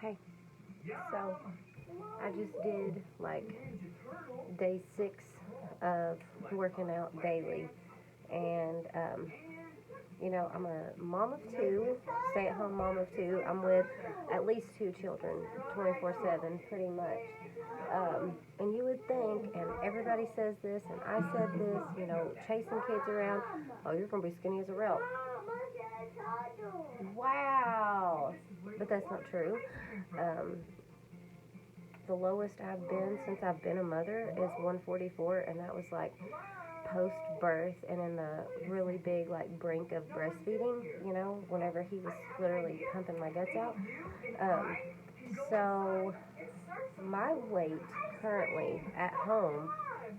Hey, so I just did like day 6 of working out daily, and I'm a mom of two, stay-at-home mom of two. I'm with at least two children, 24/7, pretty much. And you would think, and everybody says this, and I said this, chasing kids around. Oh, you're gonna be skinny as a rail. Wow, but that's not true. Um, the lowest I've been since I've been a mother is 144, and that was like post birth and in the really big like brink of breastfeeding, whenever he was literally pumping my guts out. Um, so my weight currently at home,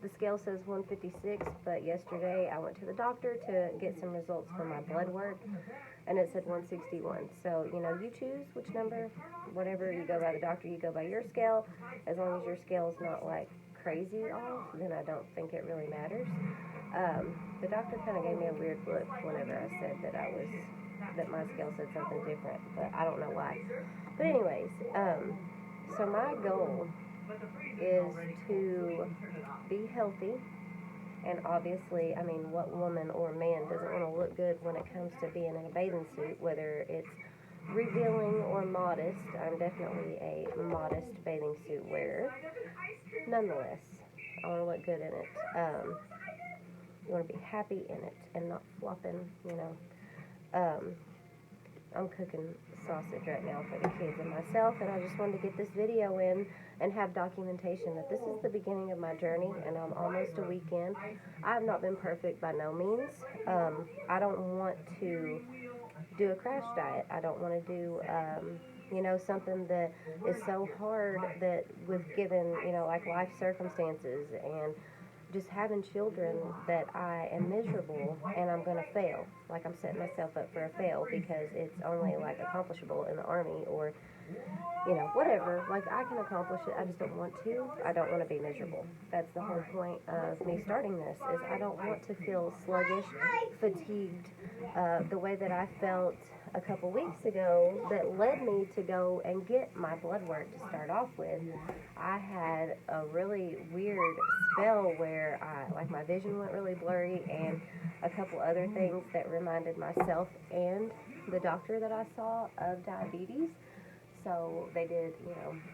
the scale says 156, but yesterday I went to the doctor to get some results for my blood work, and it said 161. So, you choose which number, whatever you go by the doctor, you go by your scale. As long as your scale's not like crazy off, then I don't think it really matters. The doctor kind of gave me a weird look whenever I said that my scale said something different, but I don't know why. But anyways, so my goal is to be healthy. And obviously, I mean, what woman or man doesn't want to look good when it comes to being in a bathing suit, whether it's revealing or modest? I'm definitely a modest bathing suit wearer. Nonetheless, I want to look good in it. You want to be happy in it and not flopping. Um, I'm cooking sausage right now for the kids and myself, and I just wanted to get this video in and have documentation that this is the beginning of my journey, and I'm almost a week in. I have not been perfect by no means. I don't want to do a crash diet. I don't want to do, something that is so hard that with given, like life circumstances and just having children that I am miserable and I'm going to fail. Like I'm setting myself up for a fail because it's only like accomplishable in the Army or, whatever. Like I can accomplish it. I just don't want to. I don't want to be miserable. That's the whole point of me starting this is I don't want to feel sluggish, fatigued, the way that I felt a couple weeks ago that led me to go and get my blood work to start off with. I had a really weird spell where my vision went really blurry and a couple other things that reminded myself and the doctor that I saw of diabetes. So they did,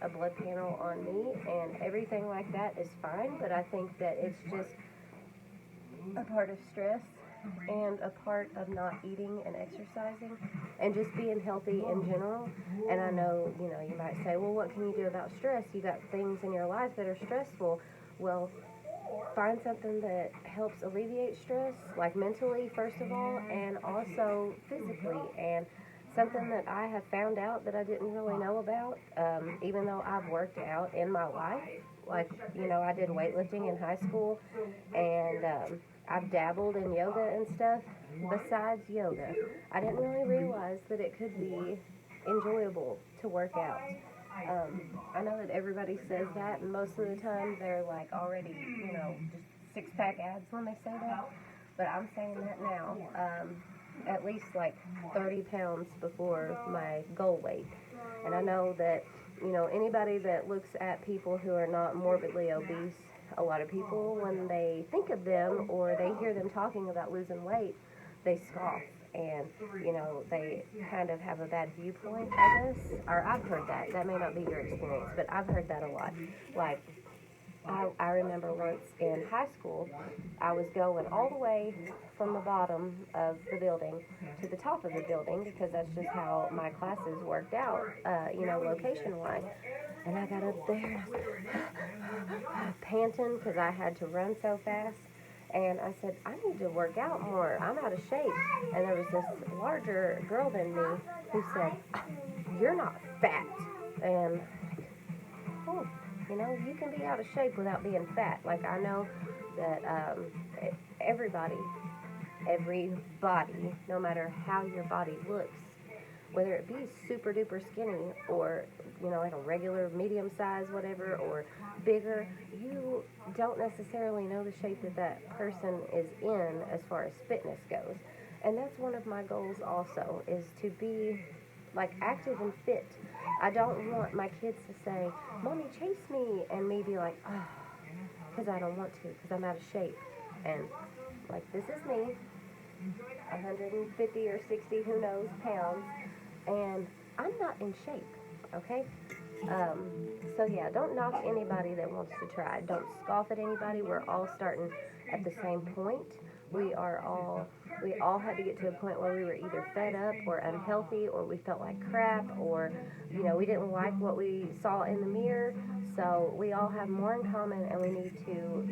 a blood panel on me and everything like that is fine, but I think that it's just a part of stress and a part of not eating and exercising and just being healthy in general. And I know, you might say, well, what can you do about stress? You got things in your life that are stressful. Well, find something that helps alleviate stress, like mentally, first of all, and also physically. And something that I have found out that I didn't really know about, even though I've worked out in my life. Like, I did weightlifting in high school, and I've dabbled in yoga and stuff. Besides yoga, I didn't really realize that it could be enjoyable to work out. I know that everybody says that, and most of the time they're like already, just six-pack abs when they say that. But I'm saying that now, at least like 30 pounds before my goal weight. And I know that, anybody that looks at people who are not morbidly obese, a lot of people, when they think of them or they hear them talking about losing weight, they scoff and, they kind of have a bad viewpoint, I guess. Or I've heard that. That may not be your experience, but I've heard that a lot. Like, I remember once in high school, I was going all the way from the bottom of the building to the top of the building because that's just how my classes worked out, location-wise. And I got up there, panting because I had to run so fast. And I said, I need to work out more. I'm out of shape. And there was this larger girl than me who said, you're not fat. And, oh, you can be out of shape without being fat. Like, I know that everybody, no matter how your body looks, whether it be super duper skinny or, like a regular medium size, whatever, or bigger, you don't necessarily know the shape that that person is in as far as fitness goes. And that's one of my goals also, is to be like active and fit. I don't want my kids to say, Mommy, chase me, and me be like, oh, because I don't want to, because I'm out of shape. And, like, this is me, 150 or 60, who knows, pounds, and I'm not in shape, okay? Um, so yeah, don't knock anybody that wants to try. Don't scoff at anybody. We're all starting at the same point. We all had to get to a point where we were either fed up or unhealthy, or we felt like crap, or, we didn't like what we saw in the mirror. So we all have more in common, and we need to,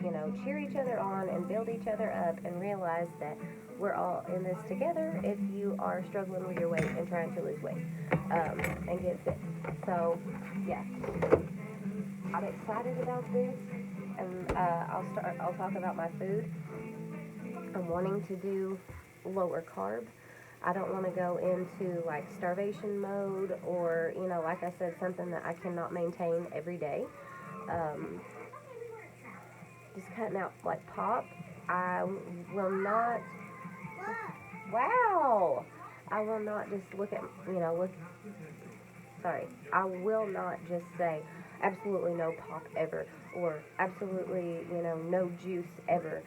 cheer each other on and build each other up and realize that we're all in this together if you are struggling with your weight and trying to lose weight, and get fit. So, yeah, I'm excited about this, and I'll talk about my food. I'm wanting to do lower carb. I don't want to go into like starvation mode, or, like I said, something that I cannot maintain every day. Um, just cutting out like pop. I will not, wow! I will not just I will not just say absolutely no pop ever, or absolutely, no juice ever,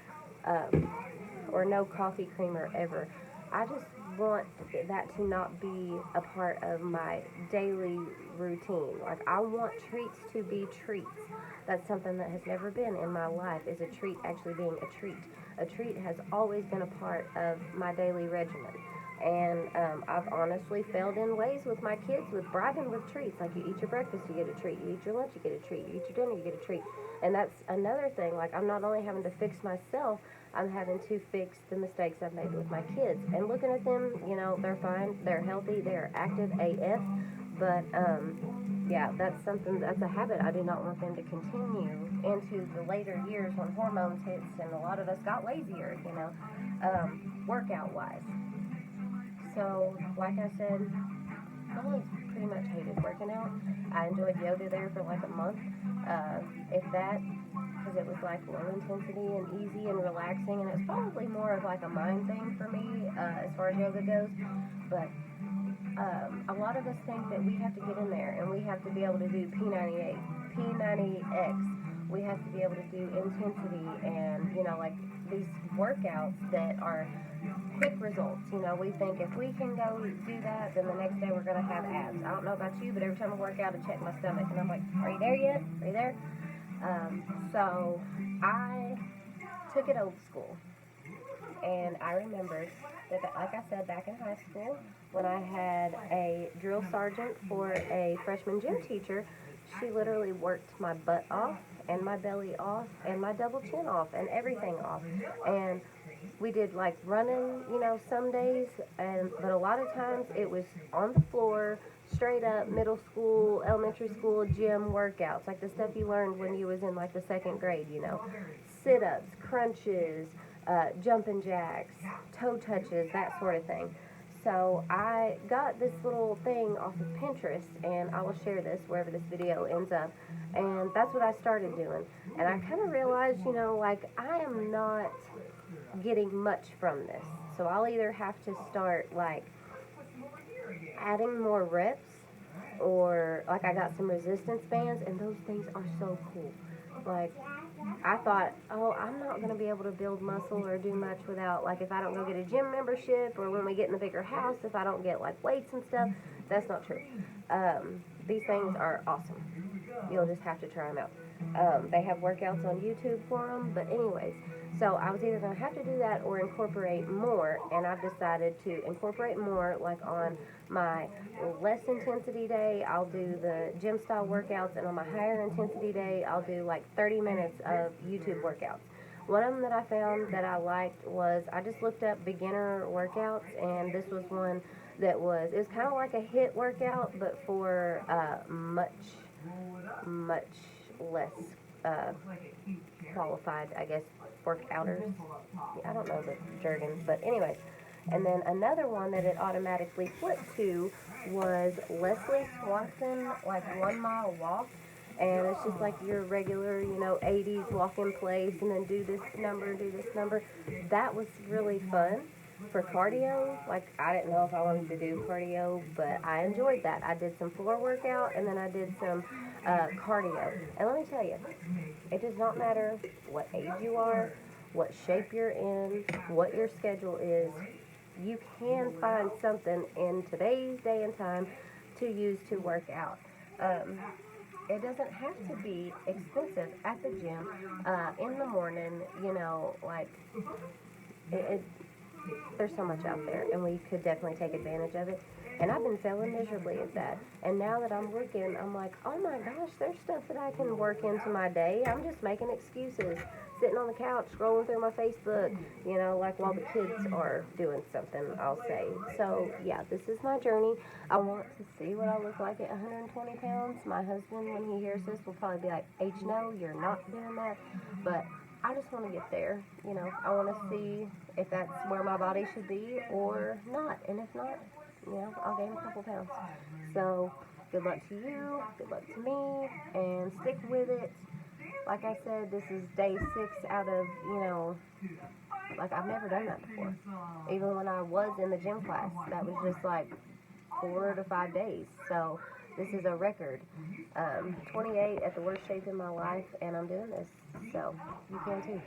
or no coffee creamer ever. I just want that to not be a part of my daily routine. Like, I want treats to be treats. That's something that has never been in my life, is a treat actually being a treat. A treat has always been a part of my daily regimen. And I've honestly failed in ways with my kids with bribing with treats. Like, you eat your breakfast, you get a treat. You eat your lunch, you get a treat. You eat your dinner, you get a treat. And that's another thing. Like, I'm not only having to fix myself, I'm having to fix the mistakes I've made with my kids. And looking at them, they're fine, they're healthy, they're active AF. But, yeah, that's a habit I do not want them to continue into the later years when hormones hits and a lot of us got lazier, workout-wise. So, like I said, I always pretty much hated working out. I enjoyed yoga there for like a month, if that, because it was like low intensity and easy and relaxing, and it's probably more of like a mind thing for me, as far as yoga goes. But a lot of us think that we have to get in there and we have to be able to do P98, P90X. We have to be able to do intensity and, like these workouts that are quick results. We think if we can go do that, then the next day we're going to have abs. I don't know about you, but every time I work out, I check my stomach and I'm like, are you there yet? Are you there? So I took it old school. And I remembered that, like I said, back in high school, when I had a drill sergeant for a freshman gym teacher, she literally worked my butt off and my belly off and my double chin off and everything off. And we did like running, some days, but a lot of times it was on the floor, straight up middle school, elementary school gym workouts, like the stuff you learned when you was in like the second grade, sit-ups, crunches, jumping jacks, toe touches, that sort of thing. So I got this little thing off of Pinterest, and I will share this wherever this video ends up. And that's what I started doing. And I kind of realized, like, I am not getting much from this. So I'll either have to start, like, adding more reps, or, like, I got some resistance bands, and those things are so cool. Like, I thought, oh, I'm not going to be able to build muscle or do much without, like, if I don't go get a gym membership, or when we get in the bigger house, if I don't get, like, weights and stuff. That's not true. These things are awesome. You'll just have to try them out. They have workouts on YouTube for them, but anyways, so I was either going to have to do that or incorporate more, and I've decided to incorporate more, like on my less intensity day, I'll do the gym style workouts, and on my higher intensity day, I'll do like 30 minutes of YouTube workouts. One of them that I found that I liked was, I just looked up beginner workouts, and this was one that it was kind of like a HIIT workout, but for much less qualified, I guess, workouters. I don't know the jargon, but anyways. And then another one that it automatically flipped to was Leslie Swanson, like 1 mile walk. And it's just like your regular, 80s walk in place, and then do this number. That was really fun. For cardio, like I didn't know if I wanted to do cardio, but I enjoyed that. I did some floor workout and then I did some cardio. And let me tell you, it does not matter what age you are, what shape you're in, what your schedule is. You can find something in today's day and time to use to work out. Um, it doesn't have to be expensive at the gym in the morning. You know, like it, there's so much out there, and we could definitely take advantage of it. And I've been failing miserably at that. And now that I'm working, I'm like, oh my gosh, there's stuff that I can work into my day. I'm just making excuses, sitting on the couch, scrolling through my Facebook, you know, like while the kids are doing something, I'll say. So, yeah, this is my journey. I want to see what I look like at 120 pounds. My husband, when he hears this, will probably be like, H, no, you're not doing that. But I just want to get there. You know, I want to see if that's where my body should be or not. And if not, you know, I'll gain a couple pounds. So, good luck to you, good luck to me, and stick with it. Like I said, this is day 6 out of, you know, like I've never done that before. Even when I was in the gym class, that was just like 4 to 5 days. So, this is a record. 28 at the worst shape in my life, and I'm doing this. So, you can too.